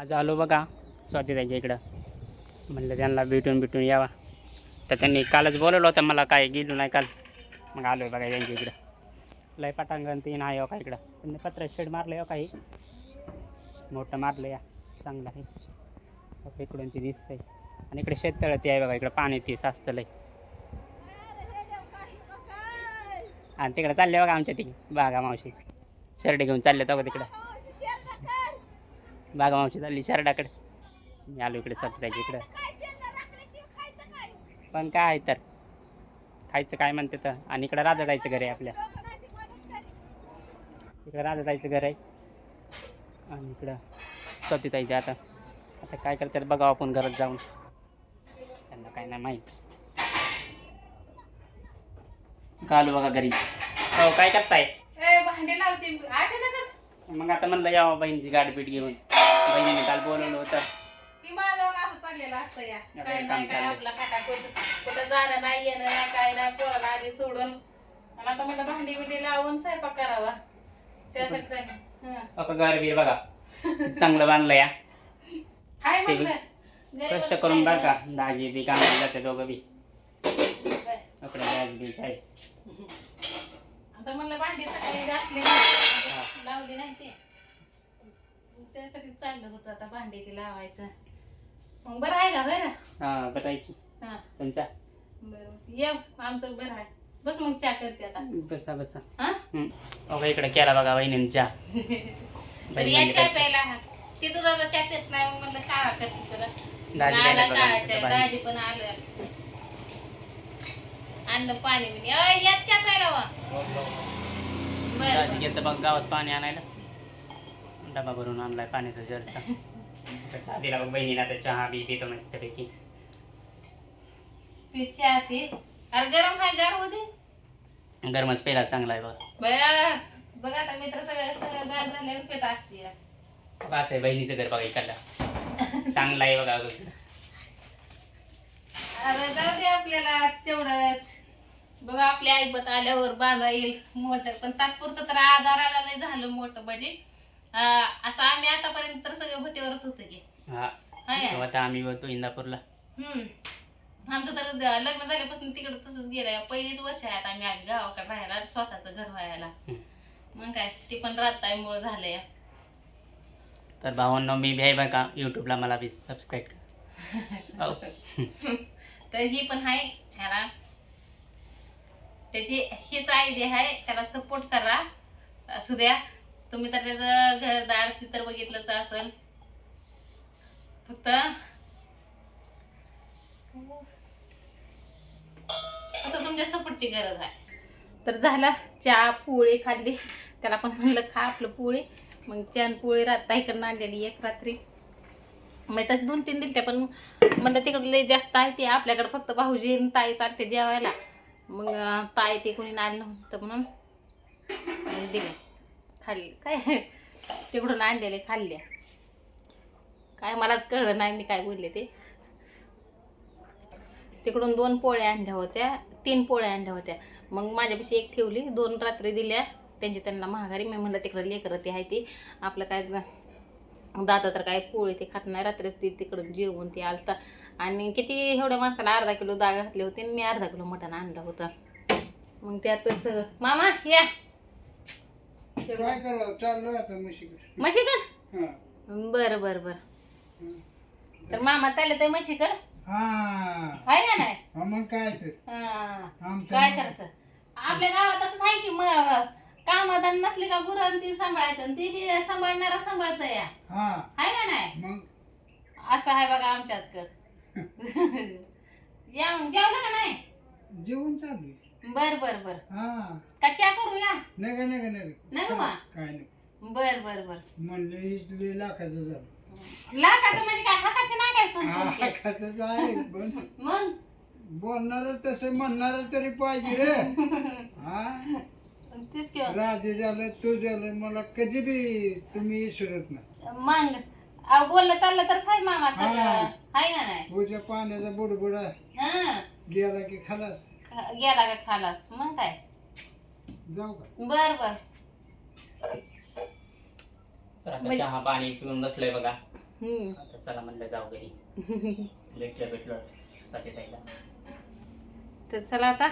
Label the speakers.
Speaker 1: आज आलो बघा स्वातीताईच्या इकडं. म्हणलं त्यांना भेटून यावा. तर त्यांनी कालच बोलवलं होतं मला, काय गेलो नाही काल. मग आलो आहे बघा त्यांच्या इकडं. लय पटांगण तीन आहे का इकडं. त्यांनी पत्रा शेड मारलं आहे काही मोठं मारलं या चांगलं आहे. इकडून ती दिसतंय आणि इकडे शेततळं ते आहे बघा. इकडं पाणी ती साचतं लय. आणि तिकडं चालले बघा आमच्या ती बागा मावशी शर्ट घेऊन चालले बघा तिकडं. बागा मावशी चालली शर्टाकडे. मी आलो इकडे स्वातीताईच्या इकडं. पण काय आहे तर खायचं काय म्हणते तर. आणि इकडं राजा जायचं घर आहे आपल्या. इकडं राजा जायचं घर आहे आणि इकडं स्वातीताईचं. आता काय करतात बघा आपण घरात जाऊन. त्यांना काय नाही माहीत. आलो बघा घरी. हो काय करताय.
Speaker 2: भांडे लावते अचानकच.
Speaker 1: मग आता म्हणलं यावं बहिणीची गाडीपीठ घेऊन. बहिणीने काल बोलवलं होतं.
Speaker 2: ती माझं असं चाललेलं असतं या
Speaker 1: आता
Speaker 2: काय
Speaker 1: काम
Speaker 2: नाही काय
Speaker 1: चाललंय.
Speaker 2: आपला काटा कुठं जाणं नाही येणं नाही काय नाही पोराला आधी सोडून. आणि आता म्हणलं भांडी बिंडी लावून स्वयंपाक करावा त्यासाठी चालली.
Speaker 1: आता घर बी बघा चांगलं बांधलं या.
Speaker 2: हाय
Speaker 1: ते
Speaker 2: म्हणलं
Speaker 1: कष्ट करून बघा. दाजी बी कामाला जाते दोघं बी. आपल्या गॅस बीच आहे.
Speaker 2: आता म्हणलं भांडी सकाळी घातली लावली नाही ते त्यासाठी चाललं होतं आता भांडी ते लावायचं. मग बरं आहे का बरं.
Speaker 1: हा बतायची
Speaker 2: हा
Speaker 1: तुमचा.
Speaker 2: बरं ये आमचं बरं आहे. बस मग चहा करते आता.
Speaker 1: बसा बसा.
Speaker 2: हा
Speaker 1: ओके इकडे केला बघा वहिनीने चहा.
Speaker 2: तर या चहा प्यायला ते दुधाचा चहा पित नाही मग म्हणलं काळा करते तुला.
Speaker 1: दाजी
Speaker 2: आला
Speaker 1: प्यायला
Speaker 2: काळा
Speaker 1: बघा.
Speaker 2: चहा दाजी पण आलं आणलं पाणी बिणी यात चहा प्यायला वा.
Speaker 1: दाजी
Speaker 2: बरं
Speaker 1: गेलं बघ गावात पाणी आणायला. डबा भरून आणलाय पाण्याचा जरचा. चहा दिला बघ बहिणीला. तर चहा बी पितो मस्तपैकी.
Speaker 2: पी चहा ते अरे गरम आहे गार होते
Speaker 1: गरमच पेला चांगला आहे बघा.
Speaker 2: बघा आता मित्र सगळं गार झाल्यावर पेत असते.
Speaker 1: असं आहे बहिणीचं घर बघा इकडला. चांगला आहे बघा.
Speaker 2: अरे जाऊ दे आपल्याला तेवढंच. बघा आपल्या आईबत आल्यावर बांधा येईल मोठं. पण तात्पुरतं तर आधाराला नाही झालं मोठं म्हणजे असं आम्ही आतापर्यंत तर सगळे भटीवरच होतं की.
Speaker 1: हा आता आम्ही होतो इंदापूरला.
Speaker 2: आमचं तर लग्न झाल्यापासून तिकडं तसंच गेलंय. पहिलीच वर्ष आहेत आम्ही गावाकडे राहायला स्वतःचं घर व्हायला. मग काय ते पण राहतायमुळं झालंय.
Speaker 1: तर भावांनो मी बी आहे बघा यूट्यूबला. मला बी सबस्क्राईब करा.
Speaker 2: तर ही पण आहे ह्याला. त्याची हीच आयडिया आहे. त्याला सपोर्ट करा. असू द्या तुम्ही तर त्याचं घरदार तिथं बघितलंच असेल. फक्त तुमच्या सपोर्टची गरज आहे. तर झाला चहा पोळी खाल्ली. त्याला पण म्हणलं खा आपलं पोळी. मग चहा पोळी ताईकडनं आणलेली एक रात्री. मग तसं 2-3 दिल त्या पण म्हणलं तिकडे लय जास्त आहे ते. आपल्याकडे फक्त भाऊजी ताई चालते जेवायला. मग ताई ते कोणी आणलं नव्हतं म्हणून दिले खाल्ली. काय तिकडून आणलेले खाल्ल्या. काय मलाच कळलं नाही मी काय बोलले ते. तिकडून 2 पोळ्या आणल्या होत्या 3 पोळ्या आणल्या होत्या. मग माझ्यापाशी एक ठेवली. 2 रात्री दिल्या त्यांना महागारी. मी म्हणलं तिकडं लेकरं ते आहे ते आपलं काय दादा तर काय पोळी ते खात नाही. रात्री ते तिकडं जेवून ते आलता. आणि किती एवढ्या माणसाला अर्धा किलो डाळ घातली होती आणि मी अर्धा किलो मटण आणलं होतं. मग त्यातच मामा या
Speaker 3: काय करावं चाललोय आता म्हशीकडे.
Speaker 2: म्हशीकड. बरं बरं बरं. तर मामा चालले तर म्हशीकड आहे का नाही.
Speaker 3: मग काय तर
Speaker 2: काय करायचं आपल्या गावात असंच आहे की. मग कामादान नसले का गुरांना ती सांभाळायचं आणि ती बी सांभाळणारा सांभाळतं या. आहे का नाही.
Speaker 3: मग
Speaker 2: असं आहे बघा आमच्याकडं. या मग जेवलं का नाही.
Speaker 3: जेवण चालू.
Speaker 2: बर बर बर
Speaker 3: हा
Speaker 2: का चहा करू या.
Speaker 3: नका नका नका
Speaker 2: नको बा.
Speaker 3: काय नाही.
Speaker 2: बर बर बर
Speaker 3: म्हणलं इथले लाखाचं झालं.
Speaker 2: लाखाचं म्हणजे काय हकाचं नाही काय सोन तुमची.
Speaker 3: लाखाचंच आहे पण
Speaker 2: मग
Speaker 3: बोलणार तसं म्हणणार तरी पाहिजे रे. हा
Speaker 2: तेच किंवा
Speaker 3: राधे झालं तू झालं मला कधी बी तुम्ही विसरत नाही.
Speaker 2: मग बोललं चाललं तर साई मामा सगळं आहे ना नाही.
Speaker 3: पूजा पाण्याचा बुडबुडा गेला की खलास.
Speaker 2: गेला का खालास. मग काय
Speaker 3: जाऊ का.
Speaker 2: बर बर
Speaker 1: तर आता चहा पाणी पिऊन बसलोय बघा. आता चला म्हणलं जाऊ घरी भेटलो स्वातीताईला.
Speaker 2: तर चला आता